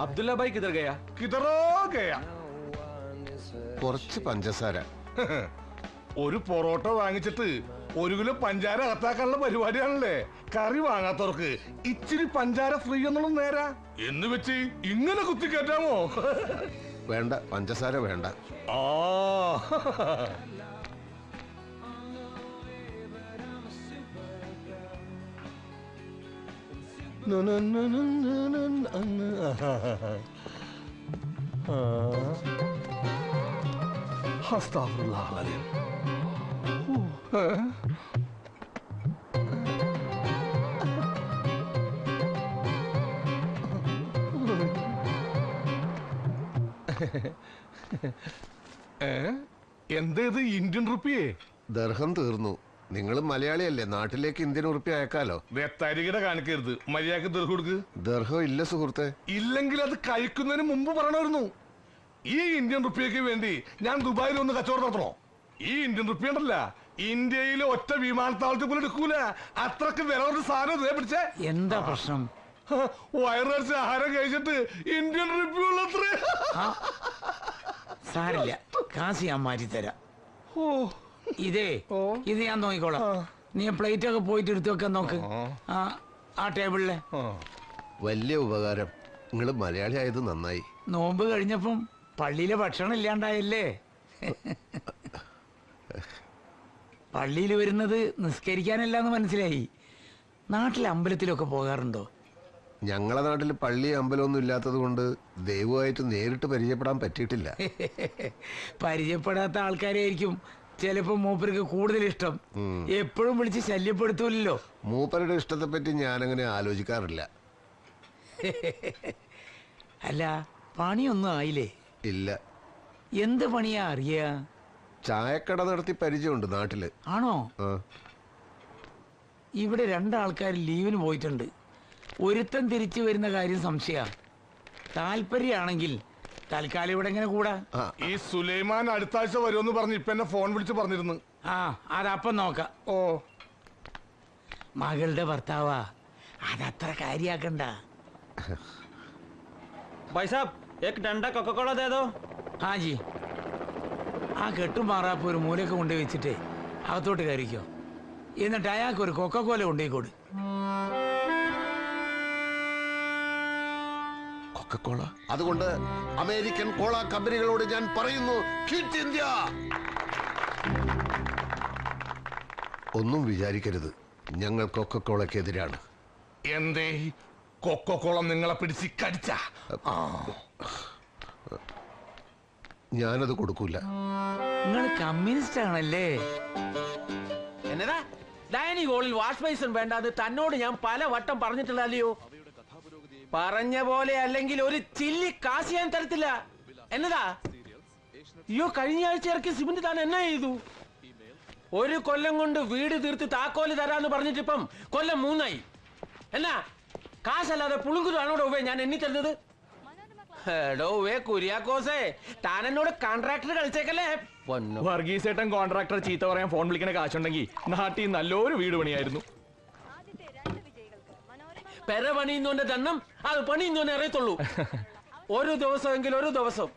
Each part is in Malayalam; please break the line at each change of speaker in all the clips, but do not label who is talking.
അബ്ദുല്ല ഭായ് കിതർ ഗയാ?
കിതറോ ഗയാ.
കുറച്ച് പഞ്ചസാര.
ഒരു പൊറോട്ട വാങ്ങിച്ചിട്ട് 1 കിലോ പഞ്ചാര അകത്താക്കാനുള്ള പരിപാടിയാണല്ലേ. കറി വാങ്ങാത്തവർക്ക് ഇച്ചിരി പഞ്ചാര ഫ്രീ എന്നുള്ള നേരാ എന്ന് വെച്ച് ഇങ്ങനെ കുത്തിക്കേറ്റാമോ?
വേണ്ട, പഞ്ചസാര വേണ്ട.
ആ എന്തേത് ഇന്ത്യൻ റുപ്പിയേ?
ദർഹം തീർന്നു. നിങ്ങൾ മലയാളിയല്ലേ, നാട്ടിലേക്ക് ഇന്ത്യൻ ഉറുപ്പി അയക്കാലോ.
വെത്തരികിടെ കാണിക്കരുത്, മര്യാദക്ക് ദർഹം കൊടുക്ക്.
ദർഹം ഇല്ല സുഹൃത്തെ.
ഇല്ലെങ്കിൽ അത് കഴിക്കുന്നതിന് മുമ്പ് പറയണമായിരുന്നു. ഈ ഇന്ത്യൻ റുപ്പിയക്ക് വേണ്ടി ഞാൻ ദുബായിൽ ഒന്ന് കച്ചവടം നടത്തണോ? ഈ ഇന്ത്യൻ റുപ്പി ഉണ്ടല്ല, ഇന്ത്യയിലെ ഒറ്റ വിമാനത്താവളത്തിൽ പോലും എടുക്കൂല. അത്രക്ക് വില ഒരു സാധനം ഇതേ പിടിച്ചേ.
എന്താ പ്രശ്നം?
വയറിറച്ച ആഹാരം കഴിച്ചിട്ട് ഇന്ത്യൻ റുപ്പി ഉള്ളത്രേ.
സാരില്ല, കാശ് ഞാൻ മാറ്റി തരാം. ഇത് ഞാൻ നോക്കിക്കോളാം. നീ പ്ലേറ്റ് ഒക്കെ പോയിട്ട് എടുത്തു വെക്കാൻ നോക്ക്. ആ ടേബിളിലെ.
വലിയ ഉപകാരം. നിങ്ങൾ മലയാളി ആയത് നന്നായി.
നോമ്പ് കഴിഞ്ഞപ്പം പള്ളിയിലെ ഭക്ഷണം ഇല്ലാണ്ടായല്ലേ. പള്ളിയിൽ വരുന്നത് നിസ്കരിക്കാനല്ലാന്ന് മനസ്സിലായി. നാട്ടിലെ അമ്പലത്തിലൊക്കെ പോകാറുണ്ടോ?
ഞങ്ങളെ നാട്ടിൽ പള്ളി അമ്പലമൊന്നും ഇല്ലാത്തത് കൊണ്ട് ദൈവമായിട്ട് നേരിട്ട് പരിചയപ്പെടാൻ പറ്റിയിട്ടില്ല.
പരിചയപ്പെടാത്ത ആൾക്കാരായിരിക്കും ചിലപ്പോ മൂപ്പർക്ക് കൂടുതൽ ഇഷ്ടം. എപ്പോഴും വിളിച്ച് ശല്യപ്പെടുത്തൂല്ലോ.
മൂപ്പരുടെ ഇഷ്ടത്തെ പറ്റി ഞാനങ്ങനെ ആലോചിക്കാറില്ല.
അല്ല, പണിയൊന്നും ആയില്ലേ?
ഇല്ല.
എന്ത് പണിയാ അറിയാ?
ചായക്കട നടത്തി പരിചയമുണ്ട് നാട്ടില്.
ആണോ? ഇവിടെ 2 ആൾക്കാർ ലീവിന് പോയിട്ടുണ്ട്. ഒരുത്തൻ തിരിച്ചു വരുന്ന കാര്യം സംശയ. താല്പര്യമാണെങ്കിൽ തൽക്കാലം ഇവിടെ എങ്ങനെ കൂടാ?
ഈ സുലൈമാൻ അടുത്ത ആഴ്ച വരുമെന്ന് പറഞ്ഞ് ഇപ്പൊ എന്നെ ഫോൺ വിളിച്ച് പറഞ്ഞിരുന്നു.
അതപ്പം നോക്കാം.
ഓ,
മകളുടെ ഭർത്താവാ, അതത്ര കാര്യാക്കണ്ട.
भाई साहब एक डंडा कोका कोला दे दो.
ജി. ആ കെട്ടും മാറാപ്പ് ഒരു മൂലൊക്കെ കൊണ്ടുപോയി വെച്ചിട്ടേ അകത്തോട്ട് കയറിക്കോ. എന്നിട്ട് അയാൾക്ക് ഒരു കൊക്കക്കോല കൊണ്ടുപോയിക്കോട്.
കൊക്കക്കോള? അതുകൊണ്ട് അമേരിക്കൻ കോള കമ്പനികളോട് ഞാൻ പറയുന്നു, ക്വിറ്റ് ഇന്ത്യ. ഒന്നും വിചാരിക്കരുത്, ഞങ്ങൾ കൊക്കക്കോളക്കെതിരാണ്.
എന്തേ കൊക്കക്കോളം നിങ്ങളെ പിടിച്ച് കടിച്ച?
ഞാനത് കൊടുക്കൂല.
നിങ്ങൾ കമ്മ്യൂണിസ്റ്റ് ആണല്ലേ?
എന്നതാ ഡൈനിങ് ഹോളിൽ വാഷ് ബേസിൻ വേണ്ടാന്ന് തന്നോട് ഞാൻ പല വട്ടം പറഞ്ഞിട്ടുള്ളല്ലോ. പറഞ്ഞ പോലെ അല്ലെങ്കിൽ ഒരു ചില്ലി കാശ് ഞാൻ തരത്തില്ല. എന്നതാ? അയ്യോ, കഴിഞ്ഞ ആഴ്ച ഇറക്കിയ സിമന്റ് താൻ എന്നാ ചെയ്തു? 1 കൊല്ലം കൊണ്ട് വീട് തീർത്ത് താക്കോല് തരാന്ന് പറഞ്ഞിട്ടിപ്പം കൊല്ലം 3ആയി. എന്നാ കാശല്ലാതെ പുളുങ്കുതാണോടോ ഞാൻ എണ്ണി തരുന്നത്? കുര്യാക്കോസേ, താൻ എന്നോട് കോൺട്രാക്ടർ കളിച്ചേക്കല്ലേ?
വർഗീസേട്ടൻ കോൺട്രാക്ടർ ചീത്ത പറയാൻ ഫോൺ വിളിക്കണ കാശുണ്ടെങ്കിൽ നാട്ടിൽ നല്ലൊരു വീട് പണിയായിരുന്നു.
പെര പണിയുന്നോന്റെ ദണ്ണം അത് പണിയുന്നോനെ അറിയത്തുള്ളൂ. ഒരു ദിവസമെങ്കിൽ ഒരു ദിവസം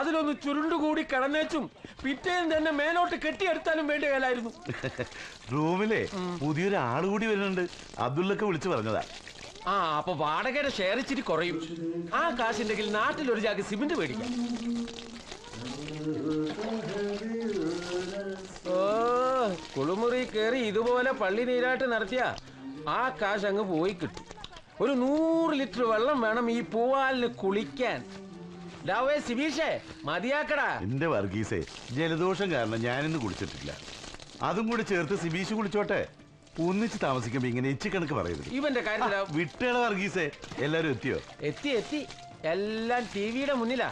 അതിലൊന്ന് ചുരുണ്ടുകൂടി കിടന്നേച്ചും പിറ്റേന്ന് തന്നെ മേലോട്ട് കെട്ടിയെടുത്താലും വേണ്ടി വേലായിരുന്നു.
റൂമിലെ പുതിയൊരു ആള് കൂടി വരുന്നുണ്ട്. അബ്ദുള്ളൊക്കെ വിളിച്ചു പറഞ്ഞതാ.
അപ്പൊ വാടകയുടെ ഷെയർ ഇച്ചിരി കുറയും. ആ കാശുണ്ടെങ്കിൽ നാട്ടിൽ ഒരു ജാഗ് സിമന്റ് മേടിക്കാം. കുളിമുറി കയറി ഇതുപോലെ പള്ളി നീരാട്ട് നടത്തിയ ആ കാശ് അങ്ങ് പോയി കിട്ടും. ഒരു 100 ലിറ്റർ വെള്ളം വേണം ഈ പൂവാലിന് കുളിക്കാൻ. മതിയാക്കടാ.
എന്റെ വർഗീസേ, ജലദോഷം കാരണം ഞാനിന്ന് കുളിച്ചിട്ടില്ല. അതും കൂടി ചേർത്ത് സിബീഷ് കുളിച്ചോട്ടെ. ഒന്നിച്ച് താമസിക്കുമ്പോ ഇങ്ങനെ എച്ചിക്കണക്ക് പറയരുത്.
ഇവന്റെ കാര്യത്തില
വിട്ടേള വർഗീസേ. എല്ലാരും എത്തിയോ?
എത്തി. എല്ലാം ടിവിയുടെ മുന്നിലാ.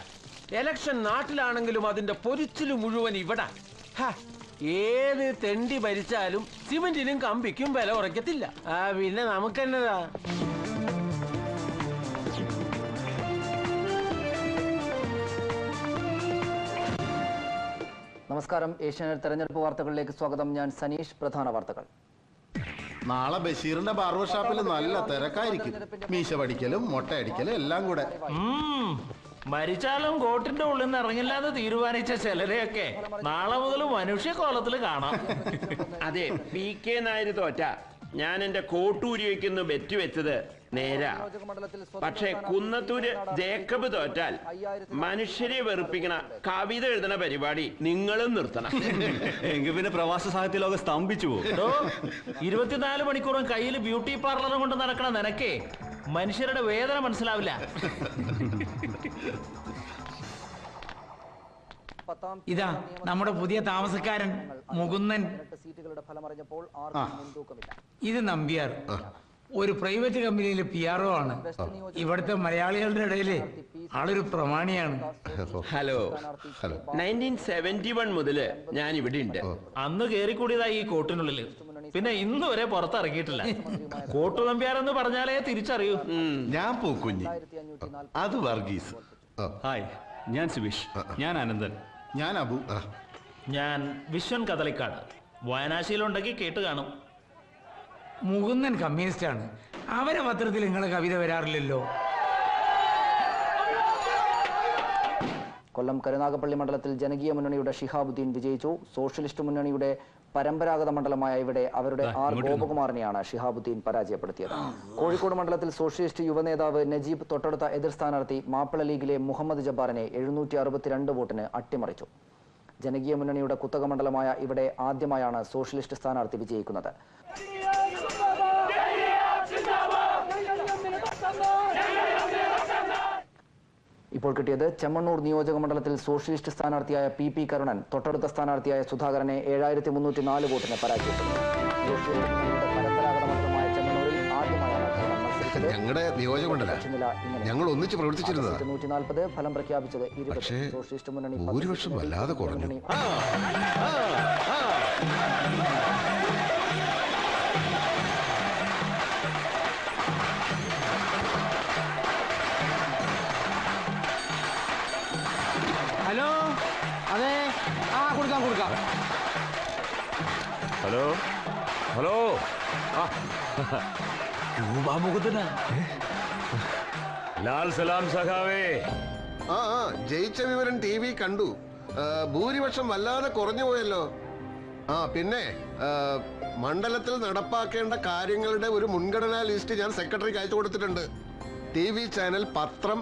എലക്ഷൻ നാട്ടിലാണെങ്കിലും അതിന്റെ പൊരിച്ചില് മുഴുവൻ ഇവിടെ. ഏത് തെണ്ടി ഭരിച്ചാലും സിമന്റിനും കമ്പിക്കും വില ഉറക്കത്തില്ല. പിന്നെ നമുക്കെന്നതാ?
നമസ്കാരം. ഏഷ്യാനെറ്റ് തെരഞ്ഞെടുപ്പ് വാർത്തകളിലേക്ക് സ്വാഗതം. ഞാൻ സനീഷ്. പ്രധാന വാർത്തകൾ. നാളെ ബഷീറിന്റെ ബാർബർ ഷാപ്പിൽ നല്ല തിരക്കായിരിക്കും. മീശ പഠിക്കലും മൊട്ടയടിക്കലും എല്ലാം കൂടെ.
മരിച്ചാലും കോട്ടിന്റെ ഉള്ളിൽ നിന്ന് ഇറങ്ങില്ലാതെ തീരുമാനിച്ച ചിലരെയൊക്കെ നാളെ മുതൽ മനുഷ്യക്കോലത്തിൽ കാണാം.
അതെ, പി കെ നായർ തോറ്റ ഞാൻ എന്റെ കോട്ടൂരി വയ്ക്കുന്നു ബെറ്റ് വെച്ചത് നേരാ. പക്ഷെ കുന്നത്തൂര് ജേക്കബ് തോറ്റാൽ മനുഷ്യരെ വെറുപ്പിക്കണ കവിത എഴുതണ പരിപാടി നിങ്ങളും നിർത്തണം.
എങ്കിൽ പിന്നെ പ്രവാസ സാഹിത്യ ലോകം സ്തംഭിച്ചു പോകും.
24 മണിക്കൂറും കയ്യിൽ ബ്യൂട്ടി പാർലറും കൊണ്ട് നടക്കണ നിനക്കേ മനുഷ്യരുടെ വേദന മനസ്സിലാവില്ല.
ഇതാ നമ്മുടെ പുതിയ താമസക്കാരൻ മുകുന്ദൻ. ഇത് നമ്പ്യാർ, ഒരു പ്രൈവറ്റ് കമ്പനിയിലെ PRO ആണ്. ഇവിടുത്തെ മലയാളികളുടെ ഇടയില് ആളൊരു പ്രമാണിയാണ്.
ഹലോ, 1971 മുതല് ഞാൻ ഇവിടെ ഉണ്ട്.
അന്ന് കേറിക്കൂടിയതായി ഈ കോട്ടിനുള്ളില്, പിന്നെ ഇന്ന് വരെ പുറത്തിറങ്ങിയിട്ടില്ല. കോട്ടു നമ്പ്യാരെന്ന് പറഞ്ഞാലേ തിരിച്ചറിയൂ.
ഞാൻ പൂക്കുഞ്ഞി, അത് വർഗീസ്.
ഹായ്, ഞാൻ സുബീഷ്. ഞാൻ അനന്തൻ.
ഞാൻ അബു.
ഞാൻ വിശ്വൻ കദളിക്കാട്. വായനാശീലമുണ്ടെങ്കിൽ കേട്ട് കാണും.
മുകുന്ദൻ കമ്മ്യൂണിസ്റ്റ് ആണ്. അവരെ പത്രത്തിൽ നിങ്ങളെ കവിത വരാറില്ലല്ലോ.
കൊല്ലം കരുനാഗപ്പള്ളി മണ്ഡലത്തിൽ ജനകീയ മുന്നണിയുടെ ഷിഹാബുദ്ദീൻ വിജയിച്ചു. സോഷ്യലിസ്റ്റ് മുന്നണിയുടെ പരമ്പരാഗത മണ്ഡലമായ ഇവിടെ അവരുടെ R ഗോപകുമാറിനെയാണ് ഷിഹാബുദ്ദീൻ പരാജയപ്പെടുത്തിയത്. കോഴിക്കോട് മണ്ഡലത്തിൽ സോഷ്യലിസ്റ്റ് യുവനേതാവ് നജീബ് തൊട്ടടുത്ത എതിർ സ്ഥാനാർത്ഥി മാപ്പിള ലീഗിലെ മുഹമ്മദ് ജബ്ബാറിനെ 762 വോട്ടിന് അട്ടിമറിച്ചു. ജനകീയ മുന്നണിയുടെ കുത്തക മണ്ഡലമായ ഇവിടെ ആദ്യമായാണ് സോഷ്യലിസ്റ്റ് സ്ഥാനാർത്ഥി വിജയിക്കുന്നത്. ഇപ്പോൾ കിട്ടിയത് ചെമ്മണ്ണൂർ നിയോജക മണ്ഡലത്തിൽ സോഷ്യലിസ്റ്റ് സ്ഥാനാർത്ഥിയായ PP കരുണൻ തൊട്ടടുത്ത സ്ഥാനാർത്ഥിയായ സുധാകരനെ 7304 വോട്ടിന് പരാജയപ്പെട്ടു. പരമ്പരാഗത മണ്ഡലമായ ചെമ്മണ്ണൂരിൽ ആദ്യമായാണ് കരുണൻ മത്സരിച്ചത്.
ഞങ്ങളുടെ നിയോജകമണ്ഡല ഞങ്ങൾ ഒന്നിച്ച് പ്രവർത്തിച്ചിരുന്നത്.
140, ഫലം പ്രഖ്യാപിച്ചത് 20. സോഷ്യലിസ്റ്റ് മുന്നണി
ഭൂരിപക്ഷം വല്ലാതെ കുറഞ്ഞു.
ഹലോ, അതെ, കൊടുക്കാം.
ഹലോ ഹലോ, ലാൽ സലാം സഖാവേ.
ജയിച്ച വിവരം TV കണ്ടു. ഭൂരിപക്ഷം വല്ലാതെ കുറഞ്ഞു പോയല്ലോ. പിന്നെ മണ്ഡലത്തിൽ നടപ്പാക്കേണ്ട കാര്യങ്ങളുടെ ഒരു മുൻഗണനാ ലിസ്റ്റ് ഞാൻ സെക്രട്ടറിക്ക് അയച്ചു കൊടുത്തിട്ടുണ്ട്. TV ചാനൽ, പത്രം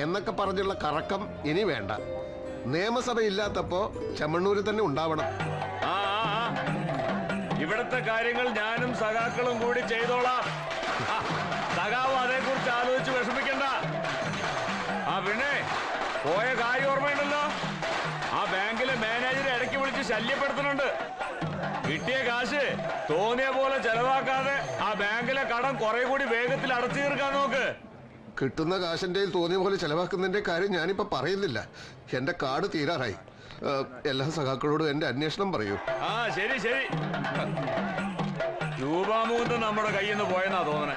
എന്നൊക്കെ പറഞ്ഞുള്ള കറക്കം ഇനി വേണ്ട. നിയമസഭ ഇല്ലാത്തപ്പോ ചെമ്മണ്ണൂരിൽ തന്നെ ഉണ്ടാവണം.
ഇവിടുത്തെ കാര്യങ്ങൾ ഞാനും സഖാക്കളും കൂടി ചെയ്തോളാം. സഖാവ് അതേക്കുറിച്ച് ആലോചിച്ച് വിഷമിക്കണ്ട. പിന്നെ പോയ കാര്യം ഓർമ്മയുണ്ടല്ലോ, ആ ബാങ്കിലെ മാനേജറെ ഇടയ്ക്ക് വിളിച്ച് ശല്യപ്പെടുത്തുന്നുണ്ട്. കിട്ടിയ കാശ് തോന്നിയ പോലെ ചെലവാക്കാതെ ആ ബാങ്കിലെ കടം കുറെ കൂടി വേഗത്തിൽ അടച്ചു തീർക്കാൻ നോക്ക്.
കിട്ടുന്ന കാശിന്റെ തോന്നിയ പോലെ ചെലവാക്കുന്നതിന്റെ കാര്യം ഞാനിപ്പോ പറയുന്നില്ല. എന്റെ കാർഡ് തീരാറായി. എല്ലാ സഖാക്കളോടും എന്റെ അന്വേഷണം പറയൂ.
ശരി. രൂപാമൂന്ന് നമ്മുടെ കയ്യിൽ നിന്ന് പോയെന്നാ തോന്നണേ.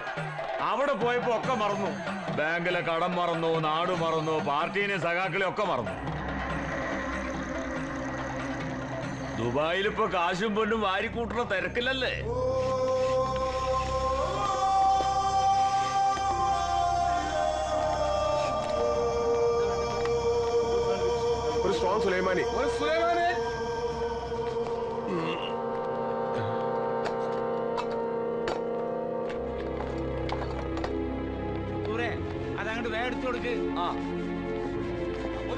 അവിടെ പോയപ്പോ ഒക്കെ മറന്നു. ബാങ്കിലെ കടം മറന്നു, നാട് മറന്നു, പാർട്ടീനെ സഖാക്കളെ ഒക്കെ മറന്നു. ദുബായിലിപ്പോ കാശും പൊന്നും വാരിക്കൂട്ടുന്ന തിരക്കില്ലല്ലേ.
ഒരു സ്ട്രോങ് സുലൈമാനി.
അതങ്ങോട്ട് വേഗം കൊടുക്ക്.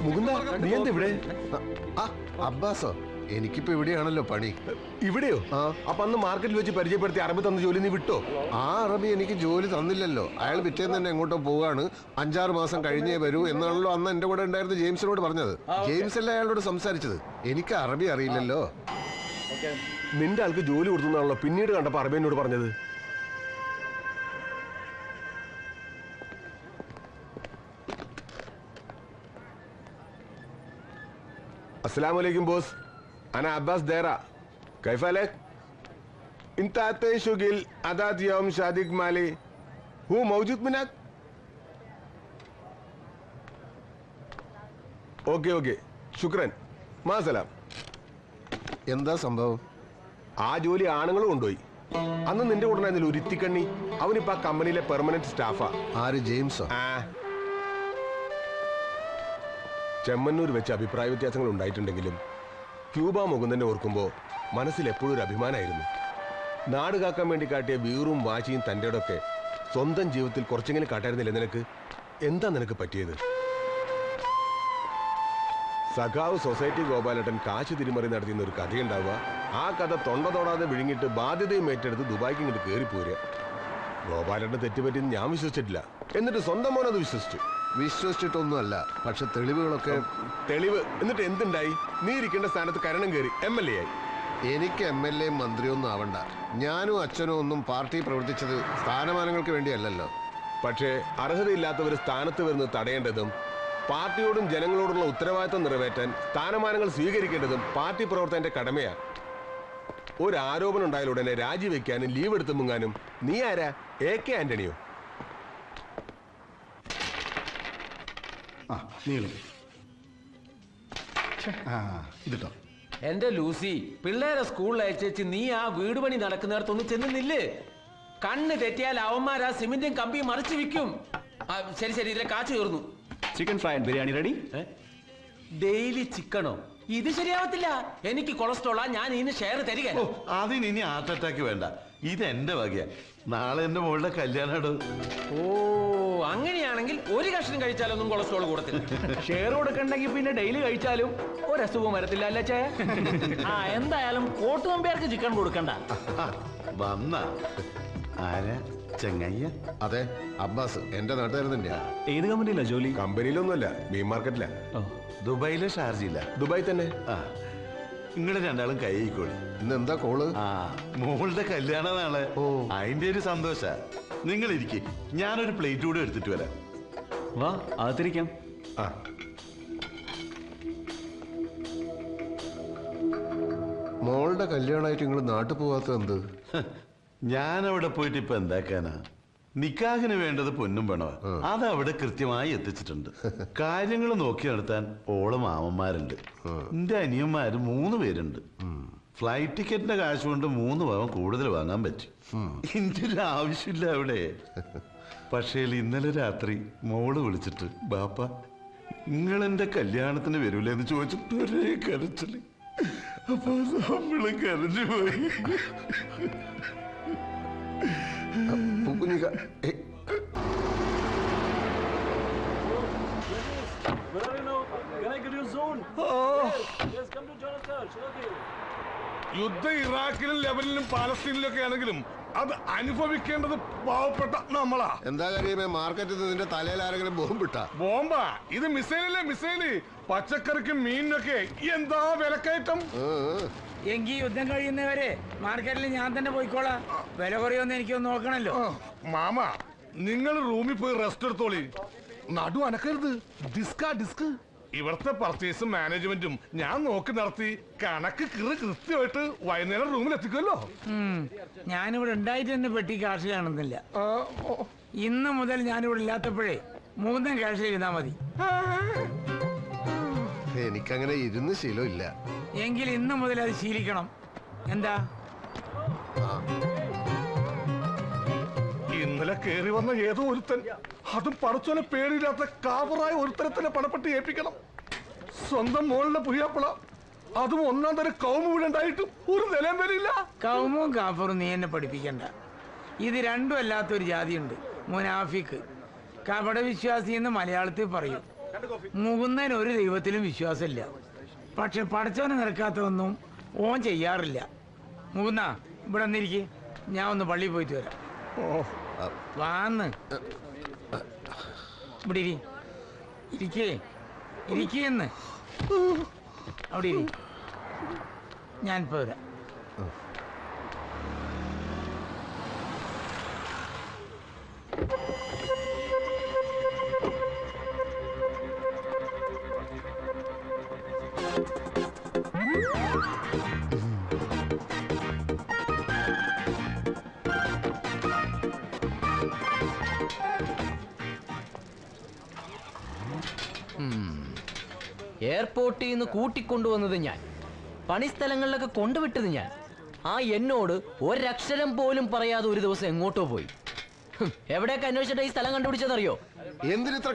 മുകുന്ദ, നീ എന്താ ഇവിടെ?
അബ്ബാസോ, എനിക്കിപ്പോ ഇവിടെയാണല്ലോ പണി.
ഇവിടെയോ? അപ്പൊ അന്ന് മാർക്കറ്റിൽ വെച്ച് പരിചയപ്പെടുത്തി അറബി തന്ന ജോലി നീ വിട്ടോ?
ആ അറബി എനിക്ക് ജോലി തന്നില്ലല്ലോ. അയാൾ പിറ്റേന്ന് തന്നെ എങ്ങോട്ടോ പോവാണ്, 5-6 മാസം കഴിഞ്ഞേ വരൂ എന്നാണല്ലോ അന്ന് എന്റെ കൂടെ ഉണ്ടായിരുന്ന ജെയിംസിനോട് പറഞ്ഞത്. ജെയിംസ് അല്ല അയാളോട് സംസാരിച്ചത്. എനിക്ക് അറബി അറിയില്ലല്ലോ.
നിന്റെ ആൾക്ക് ജോലി കൊടുത്തുന്നാണല്ലോ പിന്നീട് കണ്ടപ്പോ അറബിനോട് പറഞ്ഞത്. السلام عليكم بوس. أنا عباس ديرة. كيف حالك؟ أنت أعطي شغل عدد يوم شاديك مالي. هو موجود منك؟ ഓക്കെ ശുക്രൻ. മാസലാം.
എന്താ സംഭവം?
ആ ജോലി ആണുങ്ങൾ കൊണ്ടുപോയി.
അന്ന് നിന്റെ കൂടെ ഉരുത്തിക്കണ്ണി, അവനിപ്പോ ആ കമ്പനിയിലെ പെർമനന്റ് സ്റ്റാഫാ.
ആര്, ജെയിംസോ?
ചെമ്മന്നൂർ വെച്ച് അഭിപ്രായ വ്യത്യാസങ്ങൾ ഉണ്ടായിട്ടുണ്ടെങ്കിലും ക്യൂബ മുകുന്ദനെ ഓർക്കുമ്പോ മനസ്സിൽ എപ്പോഴും ഒരു അഭിമാനമായിരുന്നു. നാട് കാക്കാൻ വേണ്ടി കാട്ടിയ വീറും വാശിയും തൻ്റെയൊക്കെ സ്വന്തം ജീവിതത്തിൽ കുറച്ചെങ്കിലും കാട്ടായിരുന്നില്ല നിനക്ക്? എന്താ നിനക്ക് പറ്റിയത്? സഖാവ് സൊസൈറ്റി ഗോപാലേട്ടൻ കാശ് തിരിമറി നടത്തിയെന്ന ഒരു കഥയുണ്ടാവുക, ആ കഥ തൊണ്ട തൊടാതെ വിഴുങ്ങിട്ട് ബാധ്യതയും ഏറ്റെടുത്ത് ദുബായിക്ക് ഇങ്ങോട്ട് കയറിപ്പോരുക. ഗോപാലേട്ടൻ തെറ്റുപറ്റിയെന്ന് ഞാൻ വിശ്വസിച്ചിട്ടില്ല, എന്നിട്ട് സ്വന്തം മോനത് വിശ്വസിച്ചു.
വിശ്വസിച്ചിട്ടൊന്നുമല്ല, പക്ഷെ തെളിവുകളൊക്കെ.
തെളിവ് എന്നിട്ട് എന്തുണ്ടായി? നീ ഇരിക്കേണ്ട സ്ഥാനത്ത് കരണം കയറി MLA ആയി.
എനിക്ക് MLA മന്ത്രിയൊന്നും ആവണ്ട. ഞാനും അച്ഛനും ഒന്നും പാർട്ടി പ്രവർത്തിച്ചത് സ്ഥാനമാനങ്ങൾക്ക് വേണ്ടിയല്ലല്ലോ.
പക്ഷേ അർഹതയില്ലാത്തവർ സ്ഥാനത്ത് വരുന്നത് തടയേണ്ടതും പാർട്ടിയോടും ജനങ്ങളോടുള്ള ഉത്തരവാദിത്തം നിറവേറ്റാൻ സ്ഥാനമാനങ്ങൾ സ്വീകരിക്കേണ്ടതും പാർട്ടി പ്രവർത്തകന്റെ കടമയാണ്. ഒരു ആരോപണം ഉണ്ടായാൽ ഉടനെ രാജിവെക്കാനും ലീവ് എടുത്ത് മുങ്ങാനും നീ ആരാ? AK ആന്റണിയോ?
ഇതിട്ടോ.
എന്റെ ലൂസി, പിള്ളേരെ സ്കൂളിൽ അയച്ചേച്ച് നീ ആ വീട് പണി നടക്കുന്നിടത്തൊന്ന് ചെന്നില്ലേ? കണ്ണ് തെറ്റിയാൽ അവന്മാർ ആ സിമെന്റും കമ്പിയും മറിച്ച് വിൽക്കും. ശരി ശരി, ഇതിലെ കാച്ചു തീർന്നു.
Chicken fry and biryani ready.
Daily ചിക്കനോ? ഇത് ശരിയാവത്തില്ല. എനിക്ക് കൊളസ്ട്രോളാ, ഞാൻ ഇതിന് ഷെയർ തരിക.
അതിന് ഇനി ഹാർട്ട് അറ്റാക്ക് വേണ്ട, ഇത് എന്റെ വകയാ. നാളെ എന്റെ മോളുടെ കല്യാണം.
ഓ, അങ്ങനെയാണെങ്കിൽ ഒരു കഷ്ണം കഴിച്ചാലൊന്നും കൊളസ്ട്രോൾ കൂടത്തില്ല.
ഷെയർ കൊടുക്കണ്ടെങ്കിൽ പിന്നെ ഡെയിലി കഴിച്ചാലും ഒരസുഖം വരത്തില്ല അല്ലേ ചേ? എന്തായാലും കോട്ടു നമ്പ്യാർക്ക് ചിക്കൻ കൊടുക്കണ്ട.
വന്ന ആരാ? ചെങ്ങയ്യ?
അതെ, അബ്ബാസ്. എന്റെ നാട്ടുകാരൻ തന്നെയാ.
ഏത് കമ്പനിയിലാ ജോലി?
കമ്പനിയിലൊന്നുമല്ല, മീൻ മാർക്കറ്റിലാ.
ദുബായിലെ ഷാർജയില്ല?
ദുബായ് തന്നെ.
നിങ്ങള് രണ്ടാളും കൈക്കോളി.
ഇന്ന് എന്താ കോള്?
മോളുടെ കല്യാണ നാളെ. അതിന്റെ ഒരു സന്തോഷ. നിങ്ങൾ ഇരിക്കെ, ഞാനൊരു പ്ലേറ്റ് കൂടെ എടുത്തിട്ട് വരാം.
വാ, അകത്തിരിക്കാം.
മോളുടെ കല്യാണമായിട്ട് നിങ്ങൾ നാട്ടിൽ പോവാത്ത എന്ത്?
ഞാൻ അവിടെ പോയിട്ട് ഇപ്പൊ എന്താക്കാനാ? നിക്കാഹിന് വേണ്ടത് പൊന്നും പണവാ, അതവിടെ കൃത്യമായി എത്തിച്ചിട്ടുണ്ട്. കാര്യങ്ങൾ നോക്കി നടത്താൻ ഓളം മാമന്മാരുണ്ട്. എന്റെ അനിയന്മാര് 3 പേരുണ്ട്. ഫ്ലൈറ്റ് ടിക്കറ്റിന്റെ കാശ് കൊണ്ട് 3 പവൻ കൂടുതൽ വാങ്ങാൻ പറ്റും. എന്റെ ഒരു ആവശ്യമില്ല അവിടെ. പക്ഷേ ഇന്നലെ രാത്രി മോള് വിളിച്ചിട്ട്, ബാപ്പ നിങ്ങളെന്റെ കല്യാണത്തിന് വരൂലെന്ന് ചോദിച്ചിട്ട് ഒരേ കരച്ചില്. അപ്പൊ നമ്മള് കരഞ്ഞു പോയി.
യുദ്ധം ഇറാഖിലും ലെബനിലും പാലസ്തീനിലും ഒക്കെ ആണെങ്കിലും അത് അനുഭവിക്കേണ്ടത് പാവപ്പെട്ട നമ്മളാ.
എന്താ കാര്യമേ, മാർക്കറ്റിൽ നിന്റെ തലയിൽ ആരെങ്കിലും ബോംബിട്ടാ?
ബോംബാ? ഇത് മിസൈലല്ലേ, മിസൈല്. പച്ചക്കറിക്കും മീനിനൊക്കെ എന്താ വിലക്കയറ്റം.
എങ്കിൽ യുദ്ധം കഴിയുന്നവരെ മാർക്കറ്റിൽ ഞാൻ തന്നെ പോയിക്കോളാം. വില കുറയൊന്നും എനിക്കൊന്ന് നോക്കണല്ലോ.
മാമ, നിങ്ങൾ റൂമിൽ പോയി റെസ്റ്റ് എടുത്തോളി. നടു അനക്കരുത്. ഡിസ്ക്. ഇവിടുത്തെ പർച്ചേസും മാനേജ്മെന്റും ഞാൻ നോക്കി നടത്തി കണക്ക് കൃത്യമായിട്ട് വൈകുന്നേരം റൂമിൽ എത്തിക്കുമല്ലോ.
ഞാനിവിടെ ഉണ്ടായിട്ട് തന്നെ പെട്ടി കാശ് കാണുന്നില്ല. ഇന്ന് മുതൽ ഞാനിവിടെ ഇല്ലാത്തപ്പോഴേ മൂന്നും കാശ് ഇരുന്നാ മതി.
എനിക്കങ്ങനെ ഇരുന്ന് ശീലമില്ല.
എങ്കിൽ ഇന്ന് മുതൽ അത് ശീലിക്കണം. എന്താ?
ഇന്നലെ കേറി വന്ന ഏതോ ഒരുത്തൻ, അതും പടച്ചോനെ പേടിയില്ലാത്ത കാവറായ ഒരുത്തരത്തിനെ പണപ്പെട്ട് ഏൽപ്പിക്കണം. സ്വന്തം മോളിലെ പുയ്യാപ്പിള, അതും 1-ാം തരം കൗമ വീടുണ്ടായിട്ടും ഒരു നിലം വരില്ല.
കൗമും കാഫറും നീ എന്നെ പഠിപ്പിക്കണ്ട. ഇത് രണ്ടും അല്ലാത്തൊരു ജാതിയുണ്ട്, മുനാഫിക്ക്. കപട വിശ്വാസി എന്ന് മലയാളത്തിൽ പറയും. മുകുന്ദൻ ഒരു ദൈവത്തിലും വിശ്വാസമില്ല. പക്ഷെ പടച്ചോനെ നിരക്കാത്തതൊന്നും ഓൻ ചെയ്യാറില്ല. മുകുന്ദ, ഇവിടെ വന്നിരിക്കെ, ഞാൻ ഒന്ന് പള്ളിയിൽ പോയിട്ട് വരാം. വാന്ന് ഇവിടെ ഇരിക്കേന്ന് അവിടെ ഞാനിപ്പോ വരാം.
എയർപോർട്ടിൽ നിന്ന് കൂട്ടിക്കൊണ്ടുവന്നത് ഞാൻ, പണിസ്ഥലങ്ങളിലൊക്കെ കൊണ്ടുവിട്ടത് ഞാൻ. ആ എന്നോട് ഒരക്ഷരം പോലും പറയാതെ ഒരു ദിവസം എങ്ങോട്ടോ പോയി. എവിടെയൊക്കെ അന്വേഷിച്ചിട്ട് ഈ സ്ഥലം കണ്ടുപിടിച്ചതറിയോ?
എന്തിനിത്ര